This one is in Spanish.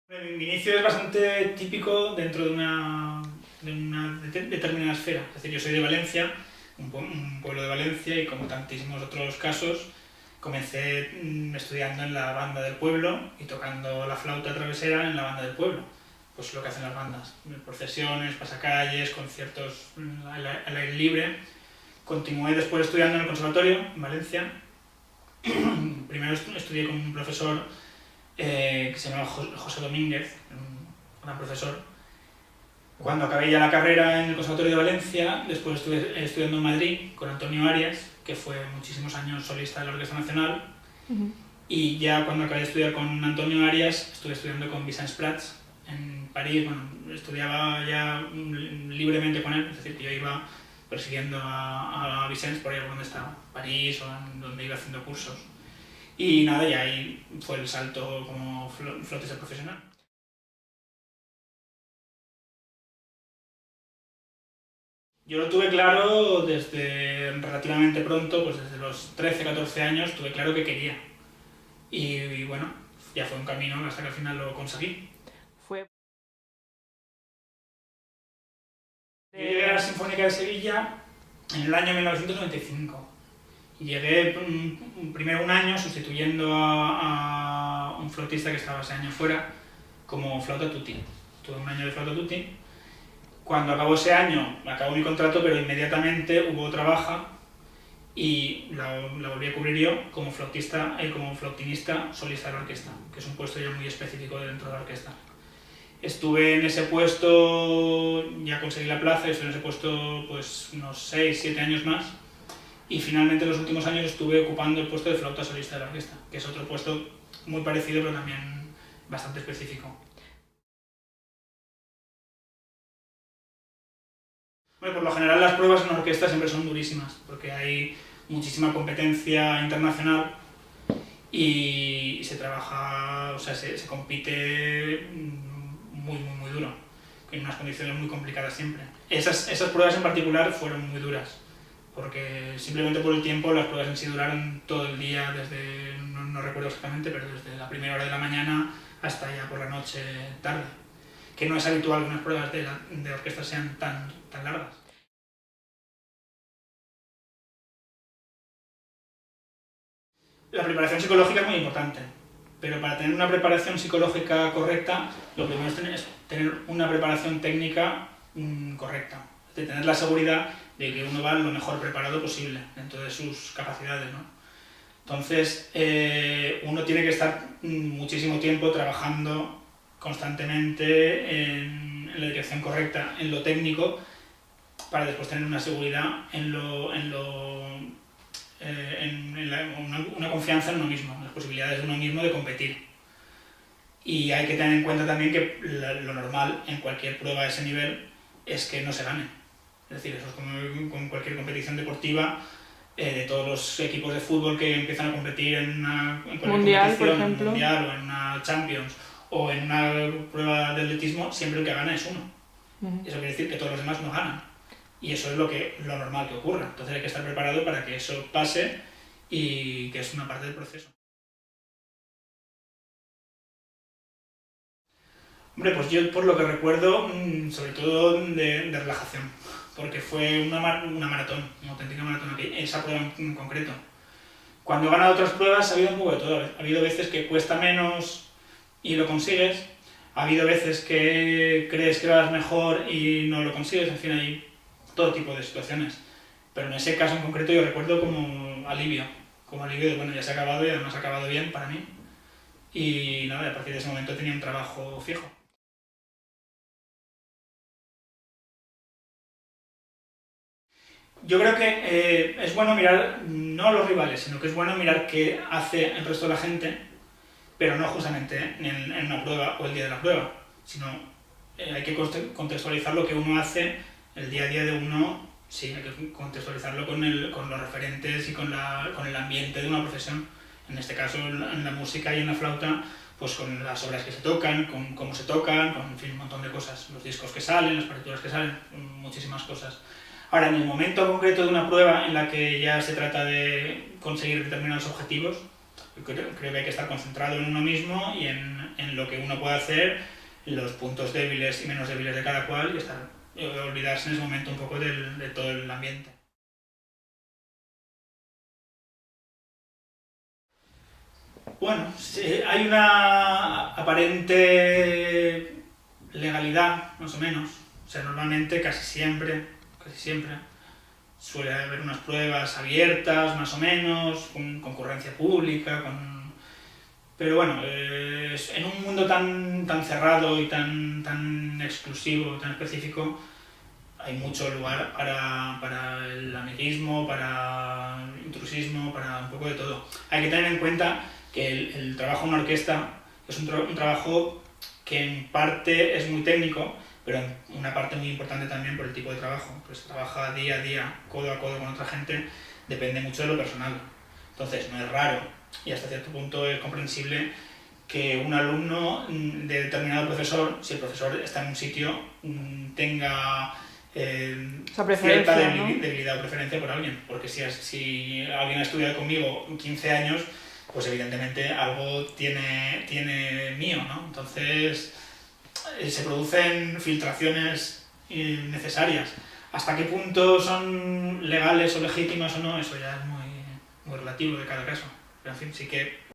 Mi inicio es bastante típico dentro de una determinada esfera. Es decir, yo soy de Valencia, un pueblo de Valencia, y como tantísimos otros casos, comencé estudiando en la banda del pueblo y tocando la flauta travesera en la banda del pueblo. Pues lo que hacen las bandas, procesiones, pasacalles, conciertos al aire libre. Continué después estudiando en el conservatorio, en Valencia. Primero estudié con un profesor que se llamaba José Domínguez, un gran profesor. Cuando acabé ya la carrera en el Conservatorio de Valencia, después estuve estudiando en Madrid con Antonio Arias, que fue muchísimos años solista de la Orquesta Nacional. Y ya cuando acabé de estudiar con Antonio Arias, estuve estudiando con Vicens Prats en París. Bueno, estudiaba ya libremente con él, es decir, que yo iba persiguiendo a Vicens por ahí donde estaba, París o en donde iba haciendo cursos. Y nada, y ahí fue el salto como flautista profesional. Yo lo tuve claro desde relativamente pronto, pues desde los 13, 14 años tuve claro que quería. Y bueno, ya fue un camino hasta que al final lo conseguí. Yo llegué a la Sinfónica de Sevilla en el año 1995. Y llegué primero un año sustituyendo a un flautista que estaba ese año fuera como flauta tutti. Tuve un año de flauta tutti. Cuando acabó ese año, acabó mi contrato, pero inmediatamente hubo otra baja y la volví a cubrir yo como flautista y como flautinista solista de la orquesta, que es un puesto ya muy específico dentro de la orquesta. Estuve en ese puesto, ya conseguí la plaza, estuve en ese puesto pues unos 6, 7 años más, y finalmente en los últimos años estuve ocupando el puesto de flauta solista de la orquesta, que es otro puesto muy parecido pero también bastante específico. Bueno, por lo general las pruebas en orquesta siempre son durísimas, porque hay muchísima competencia internacional y se trabaja, o sea, se compite muy duro, en unas condiciones muy complicadas siempre. Esas pruebas en particular fueron muy duras, porque simplemente por el tiempo las pruebas en sí duraron todo el día, desde, no recuerdo exactamente, pero desde la primera hora de la mañana hasta ya por la noche tarde, que no es habitual que unas pruebas de orquesta sean tan largas. La preparación psicológica es muy importante, pero para tener una preparación psicológica correcta, lo primero es tener una preparación técnica correcta, es decir, tener la seguridad de que uno va lo mejor preparado posible dentro de sus capacidades, ¿no? Entonces, uno tiene que estar muchísimo tiempo trabajando constantemente en la dirección correcta, en lo técnico, para después tener una seguridad en una confianza en uno mismo, en las posibilidades de uno mismo de competir. Y hay que tener en cuenta también que lo normal en cualquier prueba de ese nivel es que no se gane. Es decir, eso es como con cualquier competición deportiva, de todos los equipos de fútbol que empiezan a competir en cualquier mundial, competición, por ejemplo, en un mundial o en una Champions o en una prueba de atletismo, siempre el que gana es uno. Eso quiere decir que todos los demás no ganan. Y eso es lo normal que ocurra. Entonces hay que estar preparado para que eso pase y que es una parte del proceso. Hombre, pues yo por lo que recuerdo, sobre todo de relajación, porque fue una maratón, una auténtica maratón, esa prueba en concreto. Cuando he ganado otras pruebas ha habido un poco de todo. Ha habido veces que cuesta menos y lo consigues, ha habido veces que crees que vas mejor y no lo consigues, en fin, hay todo tipo de situaciones. Pero en ese caso en concreto yo recuerdo como alivio de, bueno, ya se ha acabado y además ha acabado bien para mí. Y nada, a partir de ese momento tenía un trabajo fijo. Yo creo que es bueno mirar, no a los rivales, sino que es bueno mirar qué hace el resto de la gente, pero no justamente en una prueba o el día de la prueba, sino hay que contextualizar lo que uno hace, el día a día de uno, sí, hay que contextualizarlo con los referentes y con el ambiente de una profesión. En este caso, en la música y en la flauta, pues con las obras que se tocan, con cómo se tocan, con en fin, un montón de cosas, los discos que salen, las partituras que salen, muchísimas cosas. Ahora, en el momento concreto de una prueba en la que ya se trata de conseguir determinados objetivos, Creo que hay que estar concentrado en uno mismo y en lo que uno puede hacer, los puntos débiles y menos débiles de cada cual y olvidarse en ese momento un poco de todo el ambiente. Bueno, sí, hay una aparente legalidad, más o menos. O sea, normalmente casi siempre, suele haber unas pruebas abiertas, más o menos, con concurrencia pública, pero bueno, en un mundo tan cerrado y tan exclusivo, tan específico, hay mucho lugar para el amiguismo, para el intrusismo, para un poco de todo. Hay que tener en cuenta que el trabajo en una orquesta es un trabajo que en parte es muy técnico, pero en una parte muy importante también por el tipo de trabajo. Pues se trabaja día a día, codo a codo con otra gente, depende mucho de lo personal. Entonces no es raro y hasta cierto punto es comprensible que un alumno de determinado profesor, si el profesor está en un sitio, tenga cierta debilidad o preferencia por alguien, porque si alguien ha estudiado conmigo 15 años, pues evidentemente algo tiene mío, ¿no? Entonces se producen filtraciones innecesarias. ¿Hasta qué punto son legales o legítimas o no? Eso ya es muy relativo de cada caso. Pero en fin, sí que